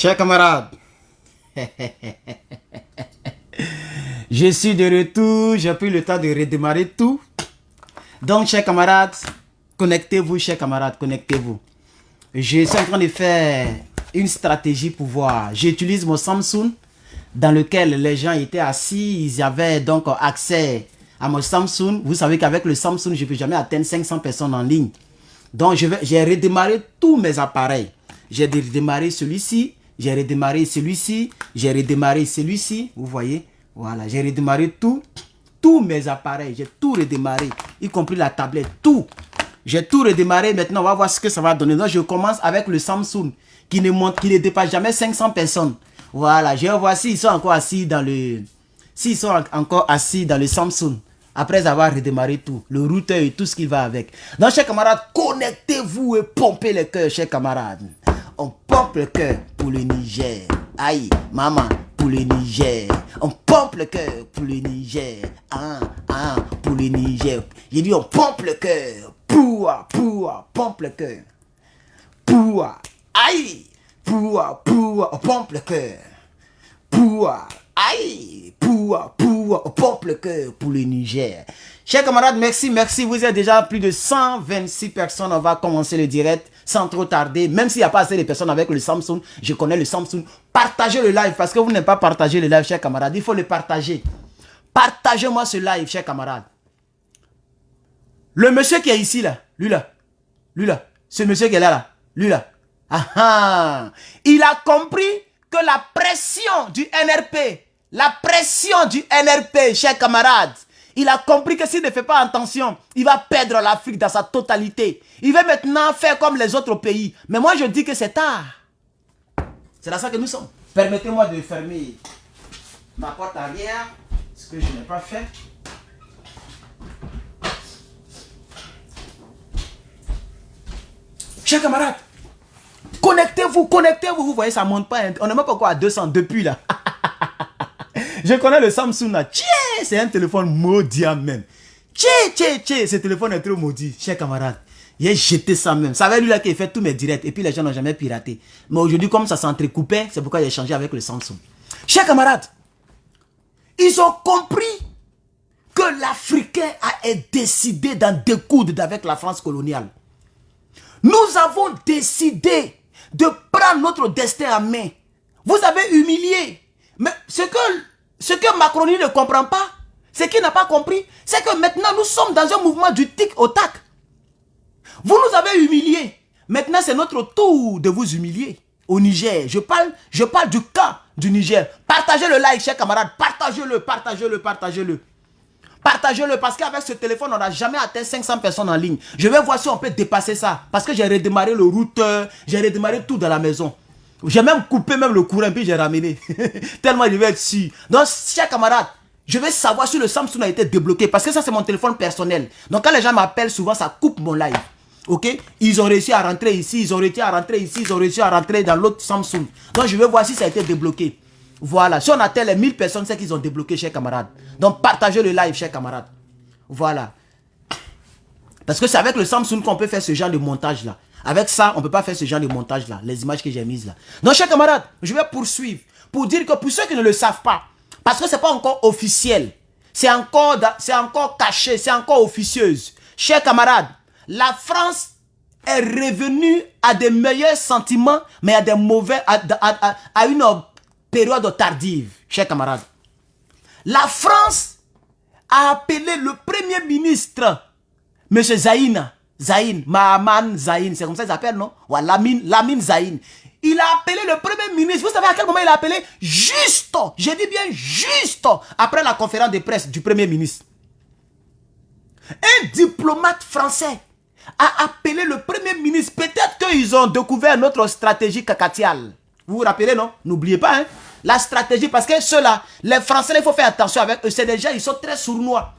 Chers camarades, je suis de retour, j'ai pris le temps de redémarrer tout. Donc, chers camarades, connectez-vous, chers camarades, connectez-vous. Je suis en train de faire une stratégie pour voir. J'utilise mon Samsung dans lequel les gens étaient assis, ils avaient donc accès à mon Samsung. Vous savez qu'avec le Samsung, je ne peux jamais atteindre 500 personnes en ligne. Donc, j'ai redémarré tous mes appareils. J'ai redémarré celui-ci, j'ai redémarré celui-ci, j'ai redémarré celui-ci. Vous voyez? Voilà, j'ai redémarré tous mes appareils. J'ai tout redémarré, y compris la tablette, tout. J'ai tout redémarré. Maintenant, on va voir ce que ça va donner. Donc, je commence avec le Samsung qui ne dépasse jamais 500 personnes. Voilà, je vais voir s'ils sont encore assis dans le... S'ils sont encore assis dans le Samsung. Après avoir redémarré tout, le routeur et tout ce qui va avec. Donc, chers camarades, connectez-vous et pompez le cœur, chers camarades. On pompe le cœur pour le Niger. Aïe, maman, pour le Niger. On pompe le cœur pour le Niger. Pour le Niger. J'ai dit, on pompe le cœur. Pompe le cœur. Aïe, on pompe le cœur. Aïe, on pompe le cœur pour le Niger. Chers camarades, merci. Vous êtes déjà plus de 126 personnes. On va commencer le direct sans trop tarder. Même s'il n'y a pas assez de personnes avec le Samsung, je connais le Samsung. Partagez le live parce que vous n'avez pas partagé le live, chers camarades. Il faut le partager. Partagez-moi ce live, chers camarades. Le monsieur qui est ici, là, lui là, ce monsieur qui est là, lui là. Il a compris que la pression du NRP, chers camarades, il a compris que s'il ne fait pas attention, il va perdre l'Afrique dans sa totalité. Il va maintenant faire comme les autres pays. Mais moi, je dis que c'est tard. C'est là ça que nous sommes. Permettez-moi de fermer ma porte arrière, ce que je n'ai pas fait. Chers camarades, connectez-vous. Vous voyez, ça ne monte pas. On n'est même pas encore à 200 depuis là. Je connais le Samsung là. C'est un téléphone maudit même. Ce téléphone est trop maudit, chers camarades. J'ai jeté ça même. Ça va lui là qui fait tous mes directs. Et puis les gens n'ont jamais piraté. Mais aujourd'hui, comme ça s'entrecoupait, c'est pourquoi j'ai changé avec le Samsung. Chers camarades, ils ont compris que l'Africain a décidé d'en découdre avec la France coloniale. Nous avons décidé de prendre notre destin en main. Vous avez humilié. Mais ce que Macronie ne comprend pas, ce qu'il n'a pas compris, c'est que maintenant nous sommes dans un mouvement du tic au tac. Vous nous avez humiliés. Maintenant c'est notre tour de vous humilier. Au Niger, je parle du cas du Niger. Partagez le like, chers camarades. Partagez-le. Partagez-le parce qu'avec ce téléphone, on n'a jamais atteint 500 personnes en ligne. Je vais voir si on peut dépasser ça. Parce que j'ai redémarré le routeur, j'ai redémarré tout dans la maison. J'ai même coupé le courant puis j'ai ramené. Tellement il devait être sûr. Donc, chers camarades, je vais savoir si le Samsung a été débloqué. Parce que ça, c'est mon téléphone personnel. Donc, quand les gens m'appellent, souvent, ça coupe mon live. Ok? Ils ont réussi à rentrer ici, ils ont réussi à rentrer ici, ils ont réussi à rentrer dans l'autre Samsung. Donc, je vais voir si ça a été débloqué. Voilà. Si on atteint les 1000 personnes, c'est qu'ils ont débloqué, chers camarades. Donc, partagez le live, chers camarades. Voilà. Parce que c'est avec le Samsung qu'on peut faire ce genre de montage-là. Avec ça, on ne peut pas faire ce genre de montage-là. Les images que j'ai mises là. Donc, chers camarades, je vais poursuivre. Pour dire que pour ceux qui ne le savent pas, parce que ce n'est pas encore officiel. C'est encore caché, c'est encore officieuse. Chers camarades, la France est revenue à des meilleurs sentiments, mais à des mauvais, à une période tardive, chers camarades. La France a appelé le premier ministre, M. Mahaman Zaïn, c'est comme ça qu'il s'appelle, non? Ouais, Lamine Zaïn. Il a appelé le premier ministre. Vous savez à quel moment il a appelé? Juste, je dis bien juste, après la conférence de presse du premier ministre. Un diplomate français a appelé le premier ministre. Peut-être qu'ils ont découvert notre stratégie cacatiale. Vous vous rappelez, non? N'oubliez pas, hein? La stratégie, parce que ceux-là, les Français, il faut faire attention avec eux. C'est des gens, ils sont très sournois.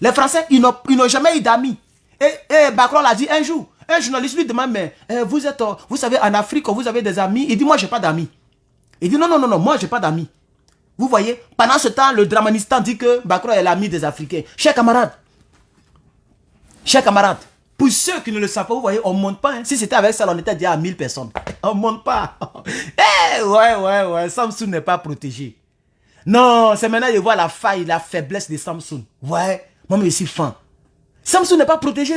Les Français, ils n'ont jamais eu d'amis. Et Macron l'a dit un jour. Un journaliste lui demande, mais vous savez, en Afrique, vous avez des amis. Il dit, moi, je n'ai pas d'amis. Il dit, non, moi, je n'ai pas d'amis. Vous voyez, pendant ce temps, le Dramanistan dit que Macron est l'ami des Africains. Chers camarades, Pour ceux qui ne le savent pas, vous voyez, on ne monte pas. Hein. Si c'était avec ça, on était déjà à 1000 personnes. On ne monte pas. Ouais. Samsung n'est pas protégé. Non, c'est maintenant que je vois la faille, la faiblesse de Samsung. Ouais, moi je suis fan. Samsung n'est pas protégé.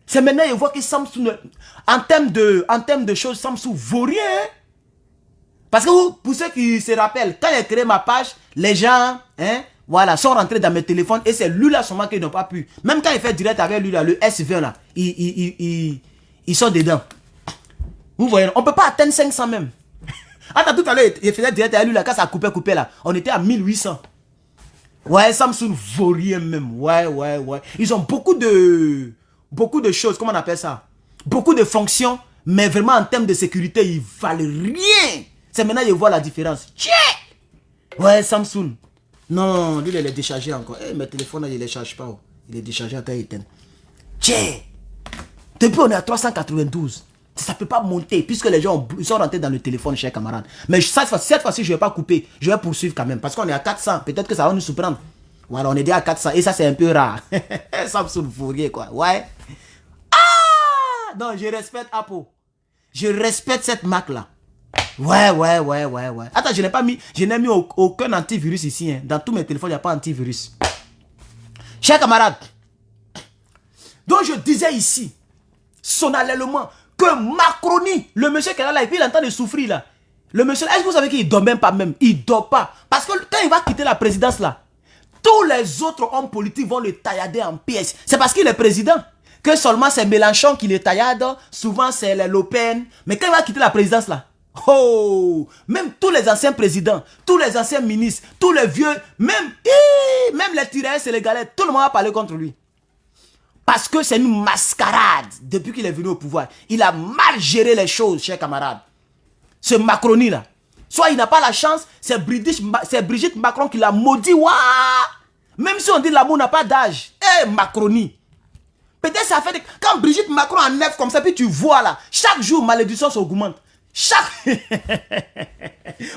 C'est maintenant que je vois que Samsung, en termes de choses, Samsung vaut rien. Hein. Parce que pour ceux qui se rappellent, quand j'ai créé ma page, les gens, hein, voilà, sont rentrés dans mes téléphones et c'est lui là seulement qu'ils n'ont pas pu. Même quand il fait direct avec lui là, le S20 là, ils sont dedans. Vous voyez, on ne peut pas atteindre 500 même. Attends, tout à l'heure, il faisait direct avec lui là, quand ça coupé là, on était à 1800. Ouais, Samsung vaut rien même. Ouais. Ils ont beaucoup de choses, comment on appelle ça? Beaucoup de fonctions, mais vraiment en termes de sécurité, ils valent rien. C'est maintenant que je vois la différence. Tchè! Ouais, Samsung. Non, lui, il est déchargé encore. Eh, mes téléphones, il ne les charge pas. Oh. Il est déchargé encore, il éteint. Tchè! Depuis, on est à 392. Ça ne peut pas monter, puisque les gens sont rentrés dans le téléphone, chers camarades. Mais cette fois-ci, je ne vais pas couper. Je vais poursuivre quand même, parce qu'on est à 400. Peut-être que ça va nous surprendre. Voilà, on est déjà à 400. Et ça, c'est un peu rare. Samsung fourrier, quoi. Ouais. Ah! Non, je respecte Apple. Je respecte cette marque-là. Ouais. Attends, je n'ai mis aucun antivirus ici. Hein. Dans tous mes téléphones, il n'y a pas antivirus. Chers camarades, donc je disais ici, solennellement, que Macronie, le monsieur qui est là, et puis il est en train de souffrir là. Le monsieur, est-ce que vous savez qu'il ne dort même pas même? Il ne dort pas. Parce que quand il va quitter la présidence là, tous les autres hommes politiques vont le taillader en pièces. C'est parce qu'il est président. Que seulement c'est Mélenchon qui le taillade. Souvent c'est les Le Pen. Mais quand il va quitter la présidence là, oh, même tous les anciens présidents, tous les anciens ministres, tous les vieux, même les tirailleurs sénégalais, tout le monde va parler contre lui. Parce que c'est une mascarade depuis qu'il est venu au pouvoir. Il a mal géré les choses, chers camarades. Ce Macronie là. Soit il n'a pas la chance, c'est Brigitte Macron qui l'a maudit. Ouah! Même si on dit l'amour n'a pas d'âge. Macronie. Peut-être ça fait... Quand Brigitte Macron enlève comme ça, puis tu vois là, chaque jour, malédiction s'augmente.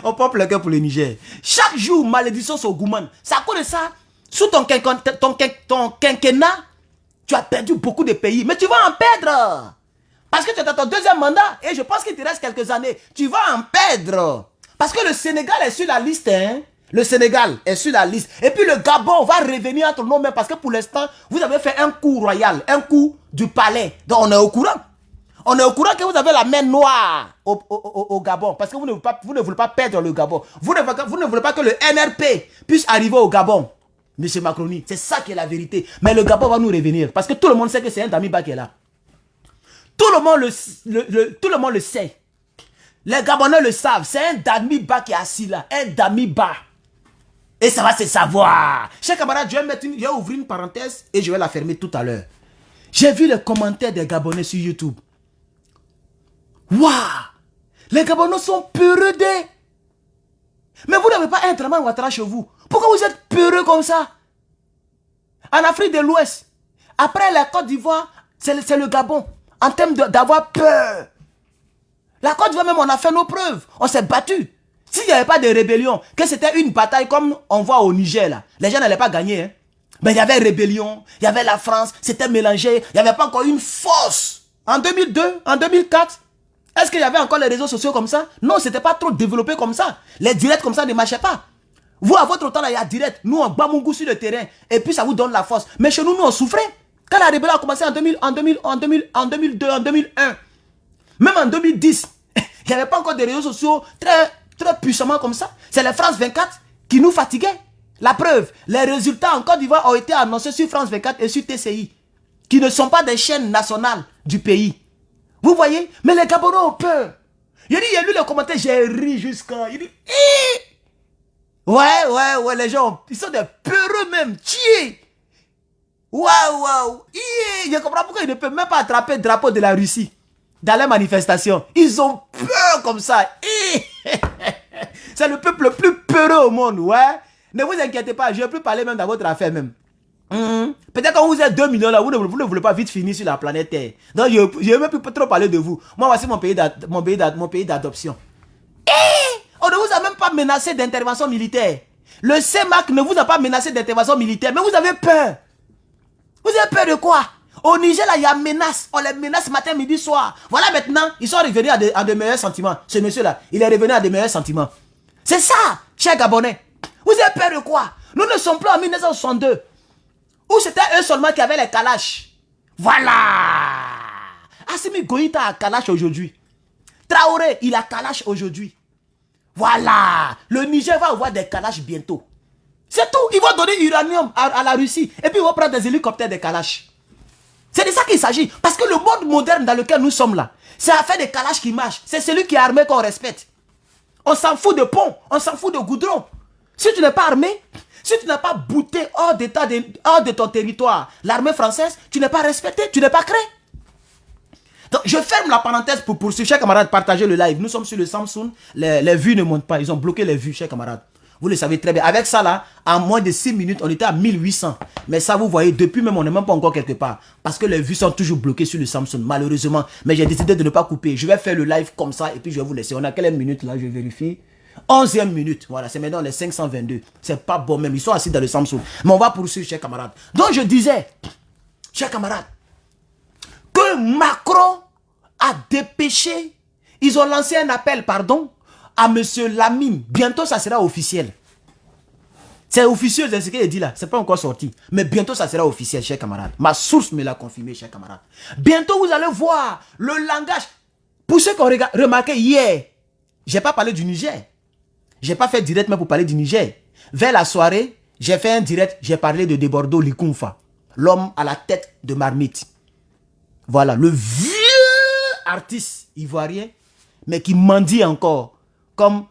On pompe le cœur pour le Niger. Chaque jour, malédiction s'augmente. C'est à cause de ça. Sous ton quinquennat, tu as perdu beaucoup de pays. Mais tu vas en perdre. Parce que tu as ton deuxième mandat. Et je pense qu'il te reste quelques années. Tu vas en perdre. Parce que le Sénégal est sur la liste. Hein? Le Sénégal est sur la liste. Et puis le Gabon va revenir entre nos mains. Parce que pour l'instant, vous avez fait un coup royal. Un coup du palais. Donc on est au courant. On est au courant que vous avez la main noire au Gabon. Parce que vous ne voulez pas perdre le Gabon. Vous ne voulez pas que le NRP puisse arriver au Gabon. Monsieur Macronie, c'est ça qui est la vérité. Mais le Gabon va nous revenir. Parce que tout le monde sait que c'est un Damiba qui est là. Tout le monde le sait. Les Gabonais le savent. C'est un Damiba qui est assis là. Un Damiba. Et ça va se savoir. Chers camarades, je vais ouvrir une parenthèse et je vais la fermer tout à l'heure. J'ai vu les commentaires des Gabonais sur YouTube. Waouh! Les Gabonais sont peureux d'eux. Mais vous n'avez pas un Draman Ouattara chez vous. Pourquoi vous êtes peureux comme ça? En Afrique de l'Ouest, après la Côte d'Ivoire, c'est le Gabon. En termes d'avoir peur. La Côte d'Ivoire même, on a fait nos preuves. On s'est battu. S'il n'y avait pas de rébellion, que c'était une bataille comme on voit au Niger, là, les gens n'allaient pas gagner. Hein. Mais il y avait rébellion, il y avait la France, c'était mélangé. Il n'y avait pas encore une force. En 2002, en 2004, est-ce qu'il y avait encore les réseaux sociaux comme ça? Non, ce n'était pas trop développé comme ça. Les directs comme ça ne marchaient pas. Vous, à votre temps, là, il y a direct. Nous, on bat mon goût sur le terrain. Et puis, ça vous donne la force. Mais chez nous, on souffrait. Quand la rébellion a commencé en 2002, en 2001, même en 2010, il n'y avait pas encore des réseaux sociaux très puissamment comme ça. C'est les France 24 qui nous fatiguaient. La preuve, les résultats en Côte d'Ivoire ont été annoncés sur France 24 et sur TCI, qui ne sont pas des chaînes nationales du pays. Vous voyez? Mais les Gabonais ont peur. Il dit, il a lu les commentaires, j'ai ri jusqu'à... Il dit, ouais, les gens, ils sont des peureux même. Tiens. Waouh. Je comprends pourquoi ils ne peuvent même pas attraper le drapeau de la Russie dans les manifestations. Ils ont peur comme ça. C'est le peuple le plus peureux au monde, ouais. Ne vous inquiétez pas, je ne vais plus parler même dans votre affaire même. Peut-être quand vous êtes 2 millions là, vous ne voulez pas vite finir sur la planète Terre. Donc je ne vais même plus trop parler de vous. Moi, voici mon pays d'adoption. On ne vous a même pas menacé d'intervention militaire. Le CEMAC ne vous a pas menacé d'intervention militaire, mais vous avez peur. Vous avez peur de quoi? Au Niger, là, il y a menace. On les menace matin, midi, soir. Voilà maintenant, ils sont revenus à de meilleurs sentiments. Ce monsieur-là, il est revenu à de meilleurs sentiments. C'est ça, chers Gabonais. Vous avez peur de quoi? Nous ne sommes plus en 1962. Où c'était eux seulement qui avaient les Kalash. Voilà. Assimi Goïta a Kalash aujourd'hui. Traoré, il a Kalash aujourd'hui. Voilà. Le Niger va avoir des Kalash bientôt. C'est tout. Ils vont donner uranium à la Russie. Et puis ils vont prendre des hélicoptères des Kalash. C'est de ça qu'il s'agit. Parce que le monde moderne dans lequel nous sommes là, c'est à faire des Kalash qui marchent. C'est celui qui est armé qu'on respecte. On s'en fout de pont. On s'en fout de goudron. Si tu n'es pas armé, si tu n'as pas bouté hors de ton territoire l'armée française, tu n'es pas respecté, tu n'es pas créé. Donc, je ferme la parenthèse pour poursuivre. Chers camarades, partagez le live. Nous sommes sur le Samsung. Les vues ne montent pas. Ils ont bloqué les vues, chers camarades. Vous le savez très bien. Avec ça, là, en moins de 6 minutes, on était à 1800. Mais ça, vous voyez, depuis même, on n'est même pas encore quelque part. Parce que les vues sont toujours bloquées sur le Samsung, malheureusement. Mais j'ai décidé de ne pas couper. Je vais faire le live comme ça et puis je vais vous laisser. On a quelle minute là? Je vérifie. 11e minute. Voilà, c'est maintenant les 522. C'est pas bon même. Ils sont assis dans le Samsung. Mais on va poursuivre, chers camarades. Donc, je disais, chers camarades, que Macron a dépêché. Ils ont lancé un appel, pardon, à M. Lamine. Bientôt, ça sera officiel. C'est officiel, c'est ce qu'il dit là. C'est pas encore sorti. Mais bientôt, ça sera officiel, chers camarades. Ma source me l'a confirmé, chers camarades. Bientôt, vous allez voir le langage. Pour ceux qui ont remarqué hier, j'ai pas parlé du Niger. J'ai pas fait direct même pour parler du Niger. Vers la soirée, j'ai fait un direct, j'ai parlé de Debordo Likumfa. L'homme à la tête de marmite. Voilà, le vieux artiste ivoirien, mais qui mendie encore, comme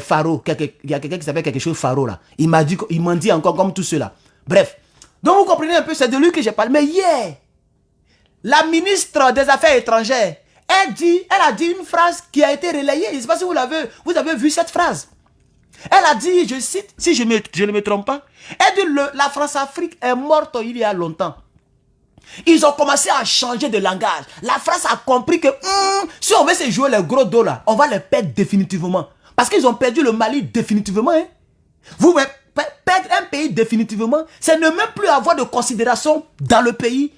Faro. Il y a quelqu'un qui s'appelle quelque chose Faro là. Il mendie encore comme tout cela. Bref. Donc vous comprenez un peu, c'est de lui que j'ai parlé. Mais hier, la ministre des Affaires étrangères, elle a dit une phrase qui a été relayée. Je ne sais pas si vous avez vu cette phrase. Elle a dit, je cite, si je ne me trompe pas, elle dit la France-Afrique est morte il y a longtemps. Ils ont commencé à changer de langage. La France a compris que si on veut se jouer les gros dos là, on va les perdre définitivement. Parce qu'ils ont perdu le Mali définitivement. Hein. Vous perdre un pays définitivement, c'est ne même plus avoir de considération dans le pays.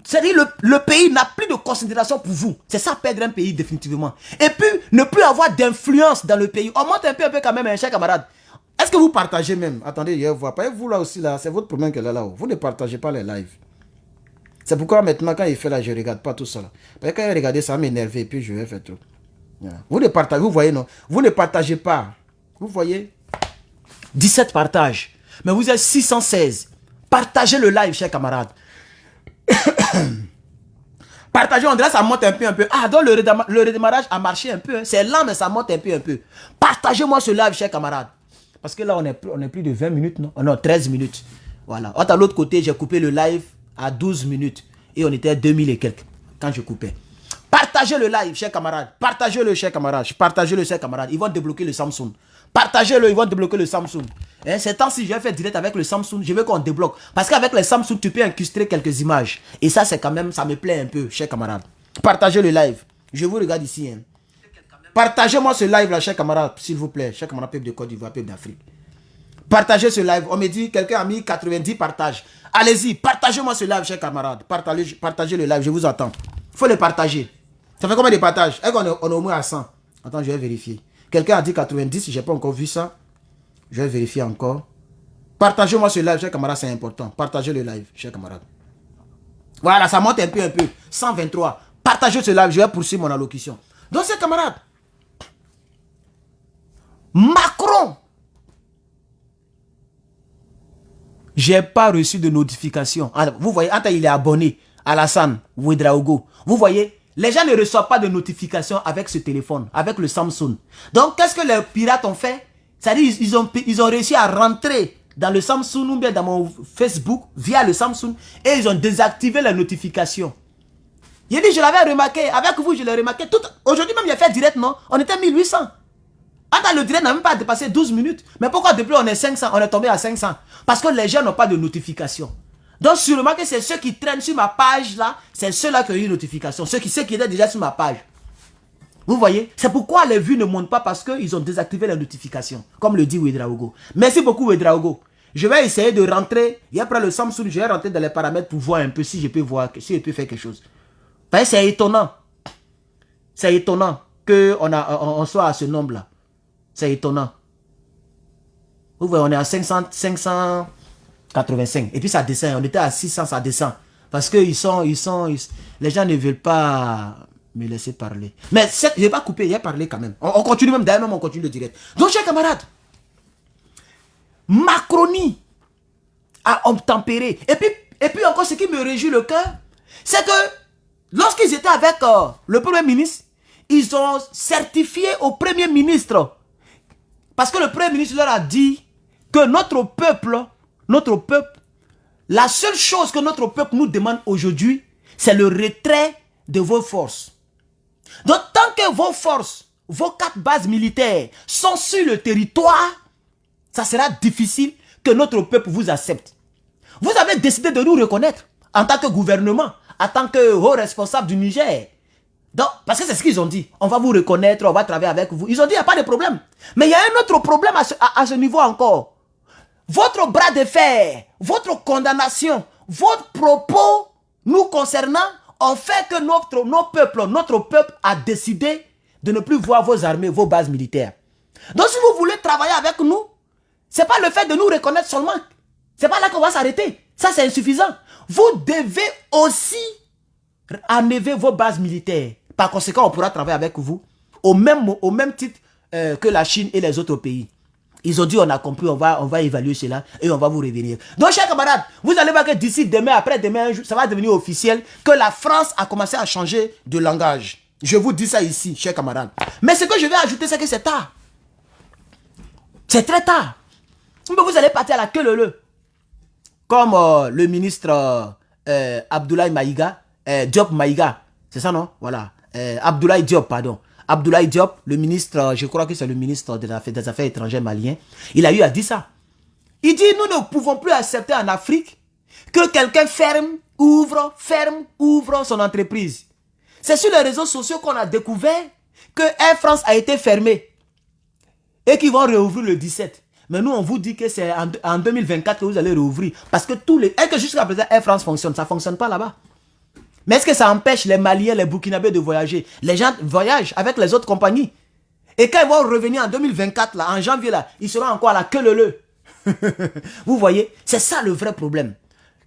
C'est-à-dire le pays n'a plus de considération pour vous. C'est ça, perdre un pays définitivement. Et puis, ne plus avoir d'influence dans le pays. On monte un peu quand même, hein, chers camarades. Est-ce que vous partagez même? Attendez, je vois pas. Vous là aussi, là, c'est votre problème qu'elle est là-haut. Vous ne partagez pas les lives. C'est pourquoi maintenant, quand il fait là, je ne regarde pas tout ça. Là. Parce que quand il regarde, ça m'énerve et puis je vais faire tout. Vous ne partagez, vous voyez, non? Vous ne partagez pas. Vous voyez? 17 partages. Mais vous êtes 616. Partagez le live, chers camarades. Partagez, on dirait ça monte un peu. Ah, donc le redémarrage a marché un peu. Hein. C'est lent, mais ça monte un peu. Partagez-moi ce live, chers camarades. Parce que là, on est plus de 20 minutes, non? Non, 13 minutes. Voilà. À l'autre côté, j'ai coupé le live à 12 minutes. Et on était à 2000 et quelques quand je coupais. Partagez le live, chers camarades. Partagez-le, chers camarades. Partagez-le, chers camarades. Ils vont débloquer le Samsung. Partagez-le, ils vont débloquer le Samsung. Hein, ces temps-ci, je vais faire direct avec le Samsung. Je veux qu'on débloque. Parce qu'avec le Samsung, tu peux incruster quelques images. Et ça, c'est quand même, ça me plaît un peu, chers camarades. Partagez le live. Je vous regarde ici. Hein. Partagez-moi ce live là, chers camarades, s'il vous plaît. Chers camarades, peuple de Côte d'Ivoire, peuple d'Afrique. Partagez ce live. On me dit, quelqu'un a mis 90 partages. Allez-y, partagez-moi ce live, chers camarades. Partagez le live, je vous attends. Il faut le partager. Ça fait combien de partages? Est-ce qu'on est au moins à 100? Attends, je vais vérifier. Quelqu'un a dit 90, je n'ai pas encore vu ça. Je vais vérifier encore. Partagez-moi ce live, chers camarades, c'est important. Partagez le live, chers camarades. Voilà, ça monte un peu. 123. Partagez ce live, je vais poursuivre mon allocution. Donc, chers camarades, Macron, j'ai pas reçu de notification. Vous voyez, Anta, il est abonné. Alassane Ouedraogo. Vous voyez, les gens ne reçoivent pas de notification avec ce téléphone, avec le Samsung. Donc, qu'est-ce que les pirates ont fait? C'est-à-dire, ils ont réussi à rentrer dans le Samsung ou bien dans mon Facebook via le Samsung et ils ont désactivé les notifications. Il dit, je l'avais remarqué, avec vous, je l'ai remarqué. Aujourd'hui même, il a fait direct, non? On était 1800. Attends, le direct n'a même pas dépassé 12 minutes. Mais pourquoi depuis on est 500, on est tombé à 500? Parce que les gens n'ont pas de notification. Donc, sûrement que c'est ceux qui traînent sur ma page là, c'est ceux-là qui ont eu une notification. Ceux qui étaient déjà sur ma page. Vous voyez? C'est pourquoi les vues ne montent pas parce qu'ils ont désactivé les notifications. Comme le dit Ouedraogo. Merci beaucoup Ouedraogo. Je vais essayer de rentrer. Et après le Samsung, je vais rentrer dans les paramètres pour voir un peu si je peux voir, si je peux faire quelque chose. C'est étonnant. C'est étonnant qu'on soit à ce nombre-là. C'est étonnant. Vous voyez, on est à 585. Et puis ça descend. On était à 600, ça descend. Parce que les gens ne veulent pas me laisser parler. Mais je ne vais pas couper, j'ai parlé quand même. On continue même, d'ailleurs même on continue le direct. Donc, chers camarades, Macronie a obtempéré. Et puis encore, ce qui me réjouit le cœur, c'est que lorsqu'ils étaient avec le Premier ministre, ils ont certifié au Premier ministre. Parce que le Premier ministre leur a dit que notre peuple, la seule chose que notre peuple nous demande aujourd'hui, c'est le retrait de vos forces. Donc, tant que vos forces, vos 4 bases militaires sont sur le territoire, ça sera difficile que notre peuple vous accepte. Vous avez décidé de nous reconnaître en tant que gouvernement, en tant que haut responsable du Niger. Donc, parce que c'est ce qu'ils ont dit. On va vous reconnaître, on va travailler avec vous. Ils ont dit, il n'y a pas de problème. Mais il y a un autre problème à ce niveau encore. Votre bras de fer, votre condamnation, votre propos nous concernant ont fait que notre peuple a décidé de ne plus voir vos armées, vos bases militaires. Donc si vous voulez travailler avec nous, ce n'est pas le fait de nous reconnaître seulement. Ce n'est pas là qu'on va s'arrêter. Ça, c'est insuffisant. Vous devez aussi enlever vos bases militaires. Par conséquent, on pourra travailler avec vous au même titre que la Chine et les autres pays. Ils ont dit, on a compris, on va évaluer cela et on va vous revenir. Donc, chers camarades, vous allez voir que d'ici demain, après-demain, ça va devenir officiel que la France a commencé à changer de langage. Je vous dis ça ici, chers camarades. Mais ce que je vais ajouter, c'est que c'est tard. C'est très tard. Mais vous allez partir à la queue leu. Comme le ministre Abdoulaye Maïga, Diop Maïga, c'est ça non? Voilà. Abdoulaye Diop, pardon. Abdoulaye Diop, le ministre, je crois que c'est le ministre des Affaires étrangères malien, il a eu à dire ça. Il dit, nous ne pouvons plus accepter en Afrique que quelqu'un ouvre son entreprise. C'est sur les réseaux sociaux qu'on a découvert que Air France a été fermée et qu'ils vont réouvrir le 17. Mais nous, on vous dit que c'est en 2024 que vous allez réouvrir. Parce que et que jusqu'à présent, Air France fonctionne. Ça ne fonctionne pas là-bas. Mais est-ce que ça empêche les Maliens, les Burkinabés de voyager? Les gens voyagent avec les autres compagnies. Et quand ils vont revenir en 2024, là, en janvier, là, ils seront encore à la queue leu. Vous voyez? C'est ça le vrai problème.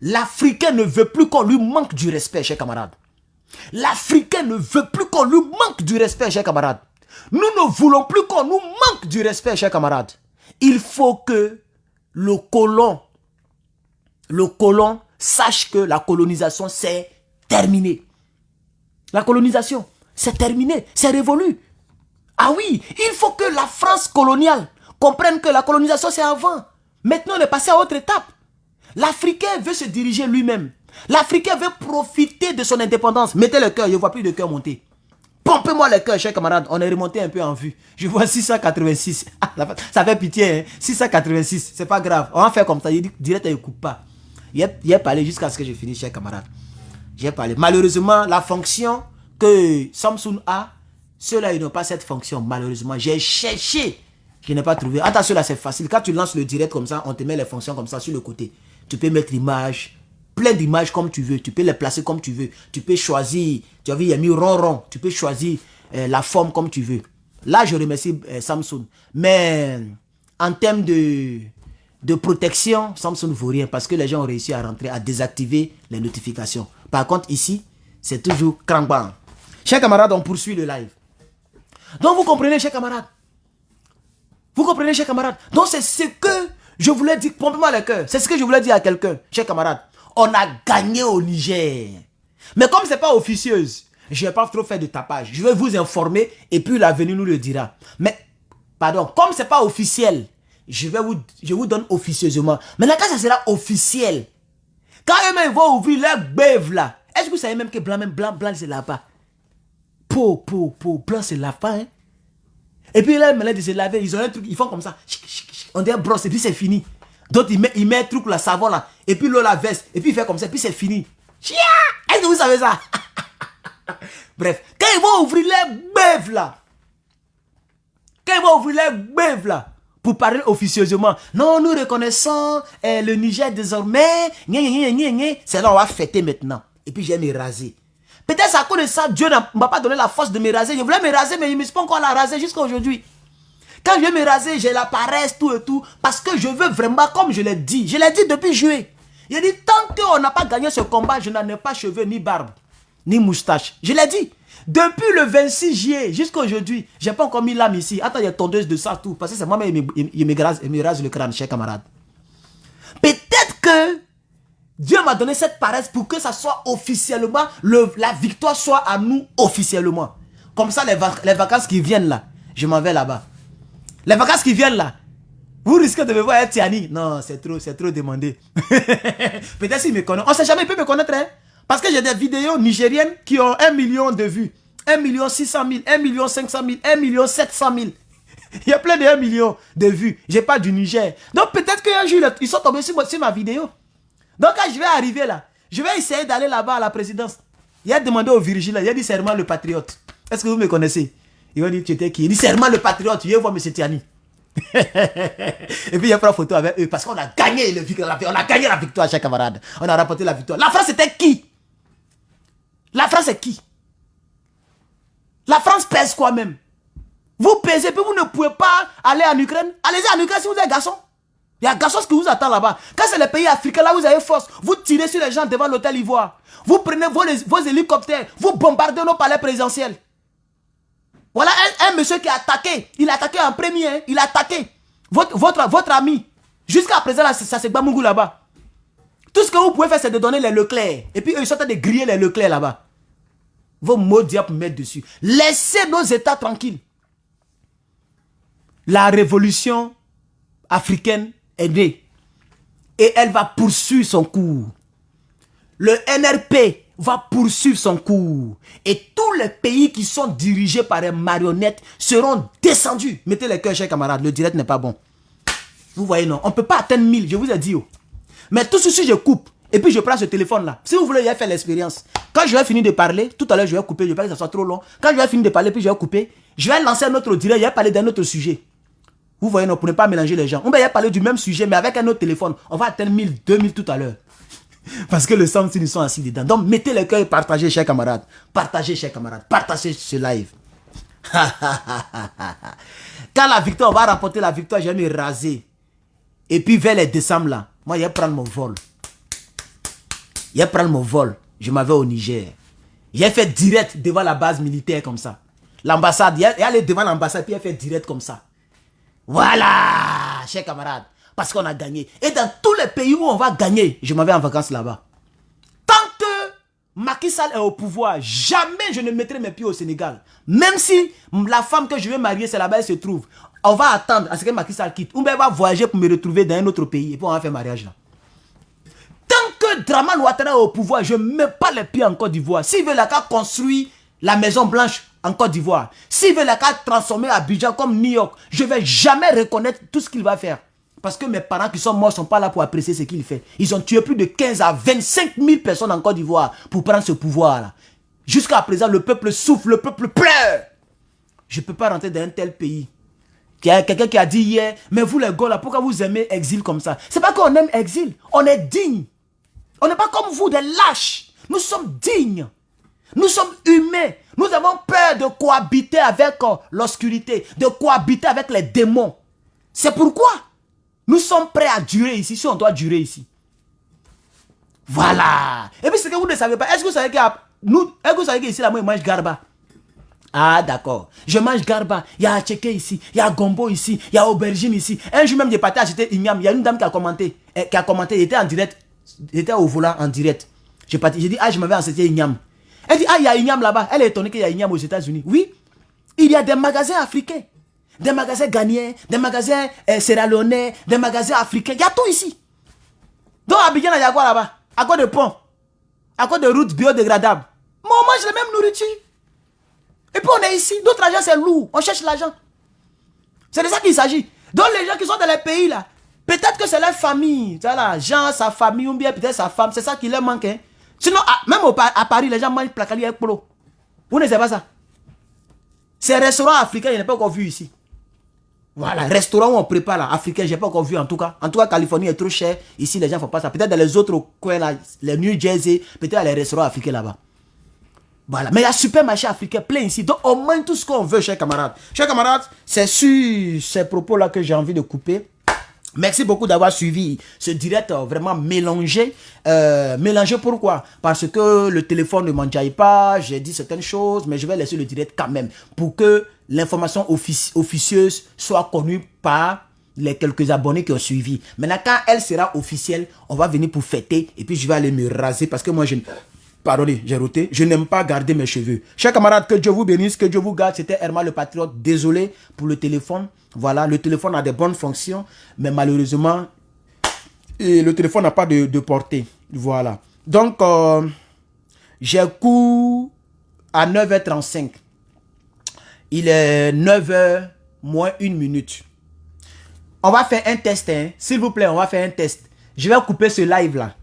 L'Africain ne veut plus qu'on lui manque du respect, chers camarades. L'Africain ne veut plus qu'on lui manque du respect, chers camarades. Nous ne voulons plus qu'on nous manque du respect, chers camarades. Il faut que le colon sache que la colonisation, c'est terminé. La colonisation, c'est terminé, c'est révolu. Ah oui, il faut que la France coloniale comprenne que la colonisation, c'est avant. Maintenant, on est passé à autre étape. L'Africain veut se diriger lui-même. L'Africain veut profiter de son indépendance. Mettez le cœur, je ne vois plus de cœur monter. Pompez-moi le cœur, chers camarades. On est remonté un peu en vue. Je vois 686. Ça fait pitié, hein? 686, c'est pas grave. On va faire comme ça. Il dit, direct, il ne coupe pas. Il a parlé jusqu'à ce que je finisse, chers camarades. J'ai parlé. Malheureusement, la fonction que Samsung a, ceux-là, ils n'ont pas cette fonction. Malheureusement, j'ai cherché. Je n'ai pas trouvé. Attention, là, c'est facile. Quand tu lances le direct comme ça, on te met les fonctions comme ça sur le côté. Tu peux mettre l'image, plein d'images comme tu veux. Tu peux les placer comme tu veux. Tu peux choisir. Tu as vu, il y a mis rond. Tu peux choisir la forme comme tu veux. Là, je remercie Samsung. Mais en termes de protection, Samsung ne vaut rien parce que les gens ont réussi à rentrer, à désactiver les notifications. Par contre, ici, c'est toujours crank-bang. Chers camarades, on poursuit le live. Donc, vous comprenez, chers camarades? Vous comprenez, chers camarades? Donc, c'est ce que je voulais dire. Pompez-moi le cœur. C'est ce que je voulais dire à quelqu'un, chers camarades. On a gagné au Niger. Mais comme ce n'est pas officieuse, je ne vais pas trop faire de tapage. Je vais vous informer et puis l'avenir nous le dira. Mais, pardon, comme ce n'est pas officiel, je vous donne officieusement. Maintenant, quand ça sera officiel, quand eux-mêmes vont ouvrir leur bève là, est-ce que vous savez même que blanc, c'est là-bas? Blanc, c'est là-bas, hein? Et puis là, maintenant, de se laver, ils ont un truc, ils font comme ça. On dit brosse, et puis c'est fini. D'autres, ils mettent un truc, le savon là, et puis l'eau, la veste, et puis ils font comme ça, et puis c'est fini. Est-ce que vous savez ça? Bref, quand ils vont ouvrir leur bève là, pour parler officieusement. Non, nous reconnaissons le Niger désormais. C'est là on va fêter maintenant. Et puis je vais me raser. Peut-être à cause de ça, Dieu ne m'a pas donné la force de me raser. Je voulais me raser, mais il ne me suis pas encore la raser jusqu'à aujourd'hui. Quand je vais me raser, j'ai la paresse, tout et tout. Parce que je veux vraiment, comme je l'ai dit depuis juillet. Il a dit, tant qu'on n'a pas gagné ce combat, je n'en ai pas cheveux, ni barbe, ni moustache. Je l'ai dit. Depuis le 26 juillet jusqu'à aujourd'hui, je n'ai pas encore mis l'âme ici. Attends, il y a tondeuse de ça, tout. Parce que c'est moi-même, il me rase le crâne, chers camarades. Peut-être que Dieu m'a donné cette paresse pour que ça soit officiellement, la victoire soit à nous officiellement. Comme ça, les vacances qui viennent là, je m'en vais là-bas. Les vacances qui viennent là, vous risquez de me voir être Tiani. Non, c'est trop demandé. Peut-être s'il me connaît. On ne sait jamais, il peut me connaître. Hein? Parce que j'ai des vidéos nigériennes qui ont 1 million de vues. 1 600 000, 1 500 000, 1 700 000. Il y a plein de 1 million de vues. Je parle du Niger. Donc peut-être qu'un jour, ils sont tombés sur ma vidéo. Donc quand je vais arriver là, je vais essayer d'aller là-bas à la présidence. Il a demandé au Virgile, il a dit serment le patriote. Est-ce que vous me connaissez? Il va dire tu étais qui? Il dit serment le patriote, je vais voir M. Tiani. Et puis il a pris une photo avec eux parce qu'on a gagné la victoire, chers camarades. On a rapporté la victoire. La France c'était qui? La France c'est qui? La France pèse quoi même? Vous pèsez, puis vous ne pouvez pas aller en Ukraine. Allez-y en Ukraine si vous êtes garçon. Il y a garçon qui vous attend là-bas. Quand c'est les pays africains, là vous avez force. Vous tirez sur les gens devant l'hôtel Ivoire. Vous prenez vos hélicoptères. Vous bombardez nos palais présidentiels. Voilà un monsieur qui a attaqué. Il a attaqué en premier. Hein. Il a attaqué votre ami. Jusqu'à présent, là, ça c'est Bamungou là-bas. Tout ce que vous pouvez faire, c'est de donner les Leclerc. Et puis eux, ils sont en train de griller les Leclerc là-bas. Vos mots diables mettre dessus. Laissez nos États tranquilles. La révolution africaine est née. Et elle va poursuivre son cours. Le NRP va poursuivre son cours. Et tous les pays qui sont dirigés par des marionnettes seront descendus. Mettez les cœurs, chers camarades. Le direct n'est pas bon. Vous voyez, non. On ne peut pas atteindre 1000, je vous ai dit. Oh. Mais tout ceci, je coupe. Et puis je prends ce téléphone-là. Si vous voulez, je vais faire l'expérience. Quand je vais finir de parler, tout à l'heure, je vais couper. Je ne veux pas que ça soit trop long. Quand je vais finir de parler, puis je vais couper. Je vais lancer un autre direct. Je vais parler d'un autre sujet. Vous voyez, non, pour ne pas mélanger les gens. On va y parler du même sujet, mais avec un autre téléphone. On va atteindre 1000, 2000 tout à l'heure. Parce que le sang, ils sont assis dedans. Donc, mettez le cœur et partagez, chers camarades. Partagez, chers camarades. Partagez ce live. Quand la victoire, on va remporter la victoire, je vais me raser. Et puis, vers les décembre, là, moi, je vais prendre mon vol. Je vais prendre mon vol. Je m'en vais au Niger. J'ai fait direct devant la base militaire comme ça. L'ambassade, il est allé devant l'ambassade, puis il a fait direct comme ça. Voilà, chers camarades, parce qu'on a gagné. Et dans tous les pays où on va gagner, je m'en vais en vacances là-bas. Tant que Macky Sall est au pouvoir, jamais je ne mettrai mes pieds au Sénégal. Même si la femme que je vais marier, c'est là-bas, elle se trouve. On va attendre à ce que Macky Sall quitte. Ou bien elle va voyager pour me retrouver dans un autre pays. Et puis on va faire mariage là. Tant que Dramane Ouattara est au pouvoir, je ne mets pas les pieds en Côte d'Ivoire. S'il veut la construire la Maison Blanche en Côte d'Ivoire, s'il veut la transformer à Abidjan comme New York, je ne vais jamais reconnaître tout ce qu'il va faire. Parce que mes parents qui sont morts ne sont pas là pour apprécier ce qu'il fait. Ils ont tué plus de 15 à 25 000 personnes en Côte d'Ivoire pour prendre ce pouvoir-là. Jusqu'à présent, le peuple souffre, le peuple pleure. Je ne peux pas rentrer dans un tel pays. Il y a quelqu'un qui a dit hier, mais vous les gars là, pourquoi vous aimez exil comme ça? C'est pas qu'on aime exil, on est digne. On n'est pas comme vous, des lâches. Nous sommes dignes. Nous sommes humains. Nous avons peur de cohabiter avec l'obscurité, de cohabiter avec les démons. C'est pourquoi nous sommes prêts à durer ici, si on doit durer ici. Voilà. Et puis ce que vous ne savez pas, est-ce que vous savez qu'ici, là, moi, je mange garba? Ah, d'accord. Je mange garba. Il y a tchéké ici, il y a gombo ici, il y a aubergine ici. Un jour même, j'ai parti acheter ignam. Il y a une dame qui a commenté. Il était en direct. Il était au volant en direct. J'ai dit, ah, je m'avais acheté ignam. Elle dit, ah, il y a ignam là-bas. Elle est étonnée qu'il y a ignam aux États-Unis. Oui, il y a des magasins africains. Des magasins ghanéens, des magasins sierra-léonais, des magasins africains. Il y a tout ici. Donc, à Abidjan, il y a quoi là-bas? À quoi de pont? À quoi de routes biodégradables? Mais on mange la même nourriture. Et puis on est ici. D'autres argent, c'est lourd. On cherche l'argent. C'est de ça qu'il s'agit. Donc, les gens qui sont dans les pays là, peut-être que c'est leur famille. Là, Jean, sa famille, ou bien peut-être sa femme. C'est ça qui leur manque. Hein. Sinon, même à Paris, les gens mangent placali avec polo. Vous ne savez pas ça? Ces restaurants africains, je n'ai pas encore vu ici. Voilà, restaurant où on prépare là, africain, j'ai pas encore vu en tout cas. En tout cas, Californie est trop cher. Ici, les gens font pas ça. Peut-être dans les autres coins là, les New Jersey, peut-être il y a les restaurants africains là-bas. Voilà, mais il y a supermarché africain plein ici. Donc, on mange tout ce qu'on veut, chers camarades. Chers camarades, c'est sur ces propos-là que j'ai envie de couper. Merci beaucoup d'avoir suivi ce direct vraiment mélangé. Mélangé pourquoi? Parce que le téléphone ne m'enjaille pas, j'ai dit certaines choses, mais je vais laisser le direct quand même pour que l'information officieuse soit connue par les quelques abonnés qui ont suivi. Maintenant, quand elle sera officielle, on va venir pour fêter et puis je vais aller me raser parce que moi, pardonnez, j'ai roté. Je n'aime pas garder mes cheveux. Chers camarades, que Dieu vous bénisse, que Dieu vous garde. C'était Herman le Patriote. Désolé pour le téléphone. Voilà, le téléphone a des bonnes fonctions, mais malheureusement, le téléphone n'a pas de portée. Voilà. Donc, j'ai cours à 9h35. Il est 9h moins 1 minute. On va faire un test, hein. S'il vous plaît, on va faire un test. Je vais couper ce live-là.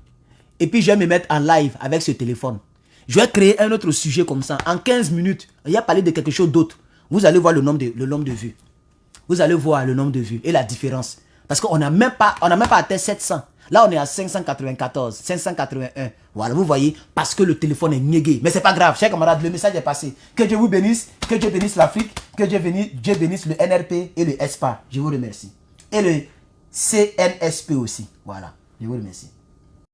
Et puis, je vais me mettre en live avec ce téléphone. Je vais créer un autre sujet comme ça. En 15 minutes, il y a parlé de quelque chose d'autre. Vous allez voir le nombre de vues. Vous allez voir le nombre de vues et la différence. Parce qu'on n'a même pas atteint 700. Là, on est à 594, 581. Voilà, vous voyez, parce que le téléphone est niégué. Mais c'est pas grave, chers camarades, le message est passé. Que Dieu vous bénisse, que Dieu bénisse l'Afrique, que Dieu bénisse le NRP et le ESPA. Je vous remercie. Et le CNSP aussi. Voilà, je vous remercie.